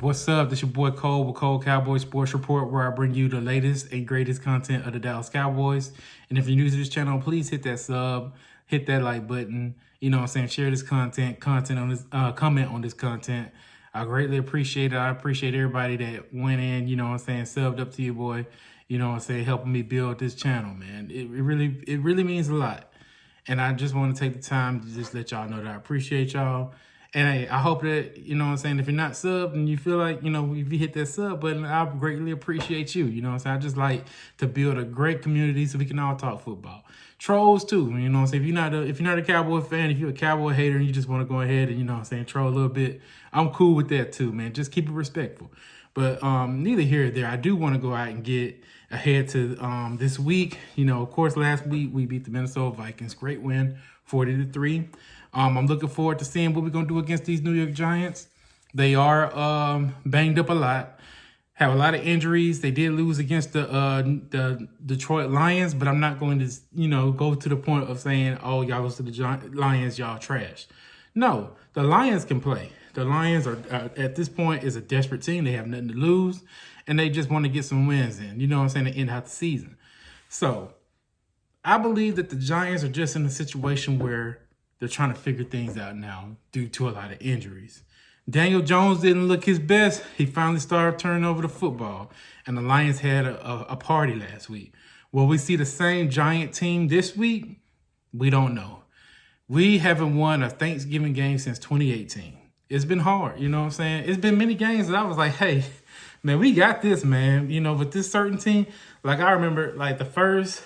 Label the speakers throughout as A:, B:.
A: What's up? This your boy Cole with Cole Cowboy Sports Report, where I bring you the latest and greatest content of the Dallas Cowboys. And if you're new to this channel, please hit that sub, hit that like button. You know what I'm saying? Share this content on this, comment on this content. I greatly appreciate it. I appreciate everybody that went in, you know what I'm saying, subbed up to your boy, you know what I'm saying, helping me build this channel, man. It really means a lot. And I just want to take the time to just let y'all know that I appreciate y'all. And hey, I hope that, you know what I'm saying, if you're not subbed and you feel like, you know, if you hit that sub button, I greatly appreciate you. You know what I'm saying? I just like to build a great community so we can all talk football. Trolls too, you know what I'm saying? If you're not a Cowboy fan, if you're a Cowboy hater and you just want to go ahead and, you know what I'm saying, troll a little bit, I'm cool with that too, man. Just keep it respectful. But neither here or there, I do want to go out and get ahead to this week. You know, of course, last week we beat the Minnesota Vikings. Great win, 40-3. I'm looking forward to seeing what we're going to do against these New York Giants. They are banged up a lot, have a lot of injuries. They did lose against the Detroit Lions, but I'm not going to, you know, go to the point of saying, oh, y'all lose to the Lions, y'all trash. No, the Lions can play. The Lions are, at this point, is a desperate team. They have nothing to lose, and they just want to get some wins in, you know what I'm saying, to end out the season. So I believe that the Giants are just in a situation where they're trying to figure things out now due to a lot of injuries. Daniel Jones didn't look his best. He finally started turning over the football, and the Lions had a party last week. Will we see the same Giant team this week? We don't know. We haven't won a Thanksgiving game since 2018. It's been hard, you know what I'm saying? It's been many games that I was like, hey, man, we got this, man. You know, with this certain team, like I remember, like the first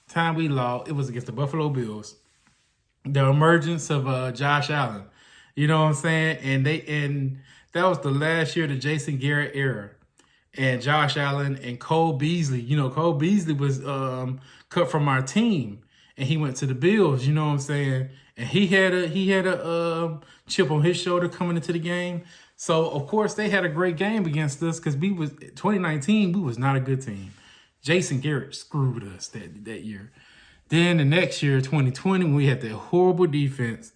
A: time we lost, it was against the Buffalo Bills. The emergence of Josh Allen, you know what I'm saying? And that was the last year of the Jason Garrett era. And Josh Allen and Cole Beasley, you know, Cole Beasley was cut from our team, and he went to the Bills, you know what I'm saying? And he had a chip on his shoulder coming into the game. So of course they had a great game against us because 2019, we was not a good team. Jason Garrett screwed us that year. Then the next year, 2020, we had that horrible defense,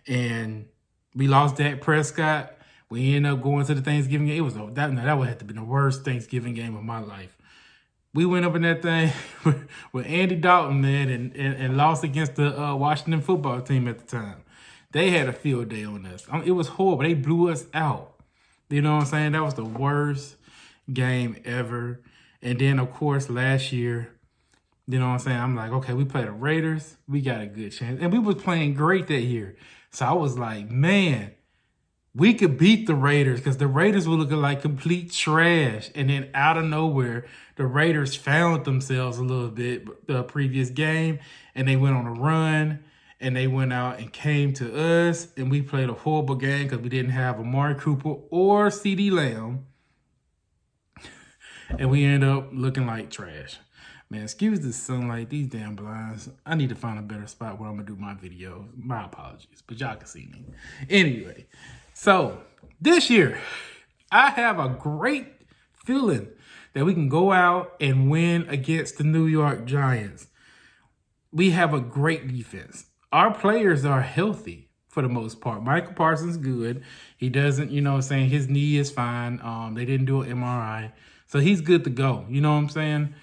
A: and we lost Dak Prescott. We ended up going to the Thanksgiving game. That would have to be the worst Thanksgiving game of my life. We went up in that thing with Andy Dalton, man, and lost against the Washington football team at the time. They had a field day on us. It was horrible. They blew us out. You know what I'm saying? That was the worst game ever. And then, of course, last year, you know what I'm saying? I'm like, okay, we play the Raiders. We got a good chance. And we was playing great that year. So I was like, man, we could beat the Raiders because the Raiders were looking like complete trash. And then out of nowhere, the Raiders found themselves a little bit the previous game. And they went on a run. And they went out and came to us. And we played a horrible game because we didn't have Amari Cooper or CeeDee Lamb. And we ended up looking like trash. Man, excuse the sunlight, these damn blinds. I need to find a better spot where I'm going to do my video. My apologies, but y'all can see me. Anyway, so this year, I have a great feeling that we can go out and win against the New York Giants. We have a great defense. Our players are healthy for the most part. Michael Parsons good. He doesn't, you know what I'm saying, his knee is fine. They didn't do an MRI. So he's good to go. You know what I'm saying?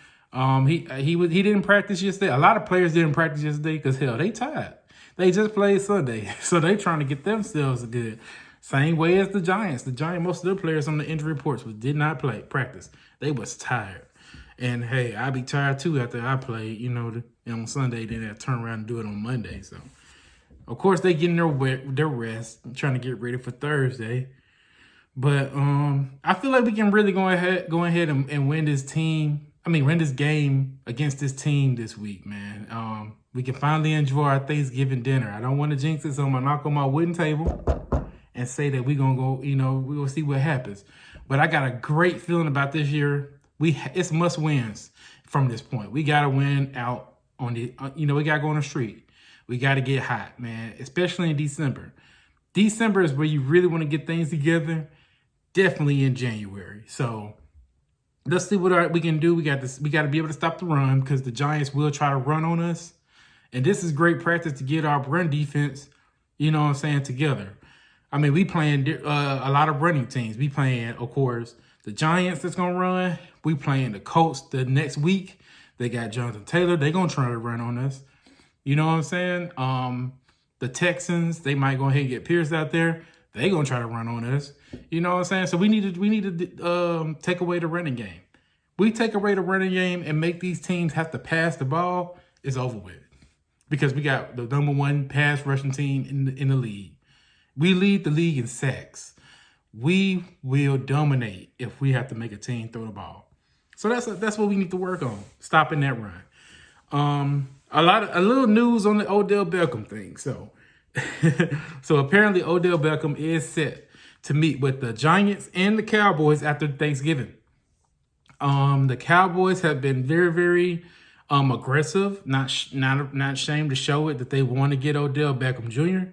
A: He didn't practice yesterday. A lot of players didn't practice yesterday because hell, they tired. They just played Sunday, so they trying to get themselves good. Same way as the Giants. Most of their players on the injury reports did not practice. They was tired. And hey, I'd be tired too after I played, you know, on Sunday. Then I turn around and do it on Monday. So of course they getting their rest, trying to get ready for Thursday. But I feel like we can really go ahead and win this win this game against this team this week, man. We can finally enjoy our Thanksgiving dinner. I don't want to jinx it, so I'm going to knock on my wooden table and say that we're going to go, you know, we'll see what happens. But I got a great feeling about this year. It's must wins from this point. We got to win out on the, we got to go on the street. We got to get hot, man, especially in December. December is where you really want to get things together, definitely in January. So let's see what we can do. We got to be able to stop the run because the Giants will try to run on us. And this is great practice to get our run defense, you know what I'm saying, together. I mean, we playing a lot of running teams. We playing, of course, the Giants that's going to run. We playing the Colts the next week. They got Jonathan Taylor. They're going to try to run on us. You know what I'm saying? The Texans, they might go ahead and get Pierce out there. They going to try to run on us. You know what I'm saying? So we need to take away the running game. We take away the running game and make these teams have to pass the ball, it's over with. Because we got the #1 pass rushing team in the league. We lead the league in sacks. We will dominate if we have to make a team throw the ball. So that's what we need to work on, stopping that run. A little news on the Odell Beckham thing. So apparently Odell Beckham is set to meet with the Giants and the Cowboys after Thanksgiving. The Cowboys have been very, very aggressive, not ashamed to show it that they want to get Odell Beckham Jr.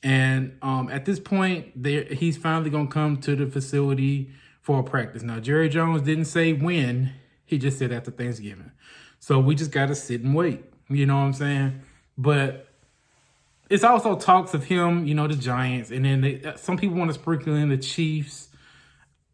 A: And at this point, he's finally going to come to the facility for a practice. Now, Jerry Jones didn't say when. He just said after Thanksgiving. So we just got to sit and wait. You know what I'm saying? But it's also talks of him, the Giants. And then some people want to sprinkle in the Chiefs.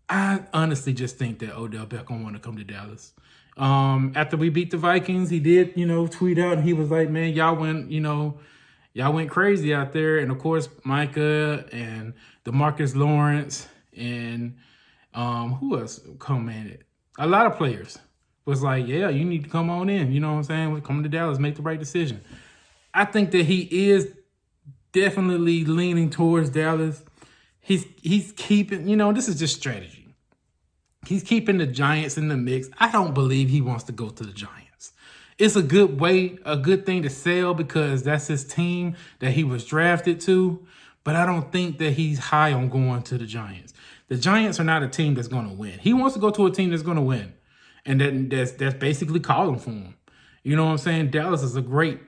A: I honestly just think that Odell Beckham want to come to Dallas. After we beat the Vikings, he did, tweet out and he was like, man, y'all went crazy out there. And of course, Micah and DeMarcus Lawrence and who else commented? A lot of players was like, yeah, you need to come on in. You know what I'm saying? Come to Dallas, make the right decision. I think that he is definitely leaning towards Dallas. He's keeping, this is just strategy. He's keeping the Giants in the mix. I don't believe he wants to go to the Giants. It's a good thing to sell because that's his team that he was drafted to. But I don't think that he's high on going to the Giants. The Giants are not a team that's going to win. He wants to go to a team that's going to win. And that's basically calling for him. You know what I'm saying? Dallas is a great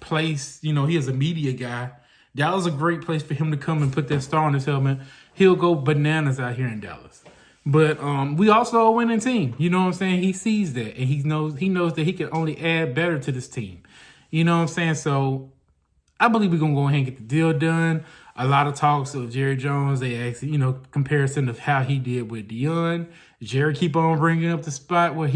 A: place. He is a media guy. Dallas is a great place for him to come and put that star on his helmet. He'll go bananas out here in Dallas. But we also a winning team. You know what I'm saying? He sees that. And he knows that he can only add better to this team. You know what I'm saying? So I believe we're going to go ahead and get the deal done. A lot of talks of Jerry Jones. They ask, comparison of how he did with Deion. Jerry keep on bringing up the spot where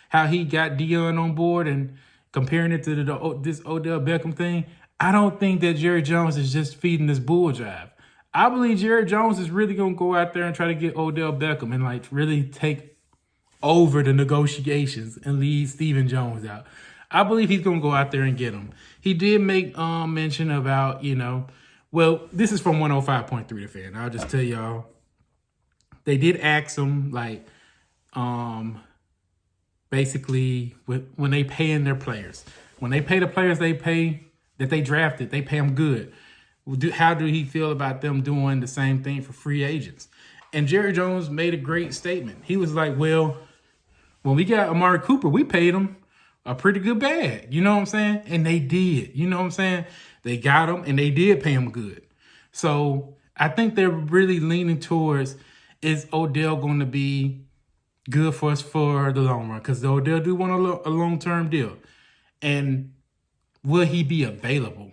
A: how he got Deion on board and comparing it to this Odell Beckham thing. I don't think that Jerry Jones is just feeding this bull jive. I believe Jerry Jones is really going to go out there and try to get Odell Beckham and really take over the negotiations and leave Stephen Jones out. I believe he's going to go out there and get him. He did make mention about, well, this is from 105.3 The Fan. I'll just tell y'all. They did ask him, basically, when they pay in their players. When they pay the players that they drafted, they pay them good. How do he feel about them doing the same thing for free agents? And Jerry Jones made a great statement. He was like, well, when we got Amari Cooper, we paid him a pretty good bag. You know what I'm saying? And they did. You know what I'm saying? They got him and they did pay him good. So I think they're really leaning towards, is Odell going to be good for us for the long run? Because Odell do want a long-term deal. And will he be available?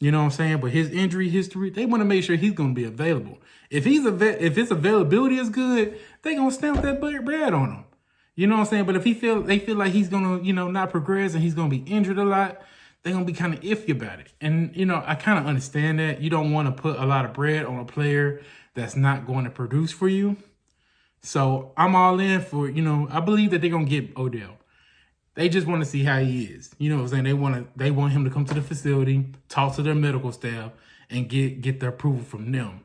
A: You know what I'm saying? But his injury history, they want to make sure he's going to be available. If his availability is good, they're going to stamp that bread on him. You know what I'm saying? But if they feel like he's going to, not progress and he's going to be injured a lot, they're going to be kind of iffy about it. And, I kind of understand that. You don't want to put a lot of bread on a player that's not going to produce for you. So I'm all in for, I believe that they're going to get Odell. They just want to see how he is. You know what I'm saying? They want him to come to the facility, talk to their medical staff, and get their approval from them.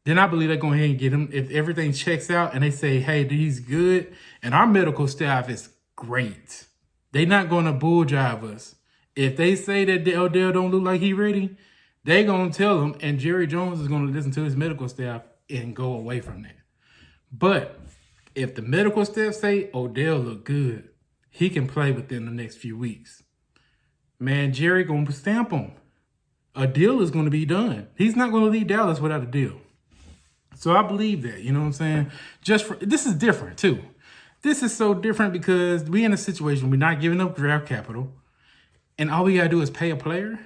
A: Then I believe they're going ahead and get him. If everything checks out and they say, hey, he's good, and our medical staff is great, they're not going to bull jive us. If they say that Odell don't look like he ready, they're going to tell him, and Jerry Jones is going to listen to his medical staff and go away from that. But if the medical staff say Odell look good, he can play within the next few weeks, man, Jerry going to stamp him. A deal is going to be done. He's not going to leave Dallas without a deal. So I believe that, you know what I'm saying? This is different, too. This is so different because we in a situation we're not giving up draft capital, and all we got to do is pay a player.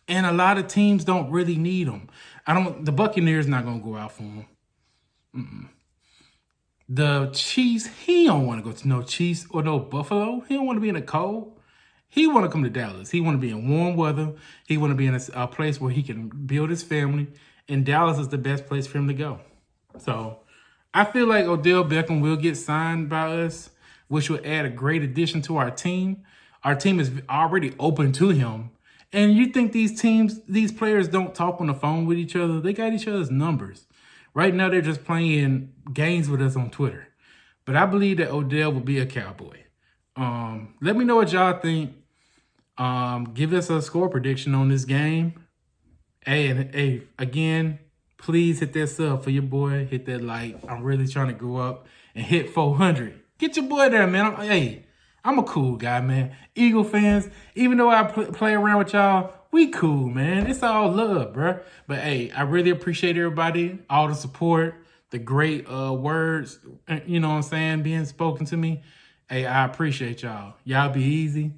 A: And a lot of teams don't really need him. The Buccaneers not going to go out for him. The Chiefs, he don't want to go to no Chiefs or no Buffalo. He don't want to be in the cold. He want to come to Dallas. He want to be in warm weather. He want to be in a place where he can build his family. And Dallas is the best place for him to go. So I feel like Odell Beckham will get signed by us, which will add a great addition to our team. Our team is already open to him. And you think these players don't talk on the phone with each other? They got each other's numbers. Right now, they're just playing games with us on Twitter. But I believe that Odell will be a Cowboy. Let me know what y'all think. Give us a score prediction on this game. Hey, again, please hit that sub for your boy. Hit that like. I'm really trying to go up and hit 400. Get your boy there, man. I'm a cool guy, man. Eagle fans, even though I play around with y'all, we cool, man. It's all love, bro. But hey, I really appreciate everybody, all the support, the great words, you know what I'm saying, being spoken to me. Hey, I appreciate y'all. Y'all be easy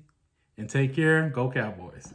A: and take care. Go Cowboys.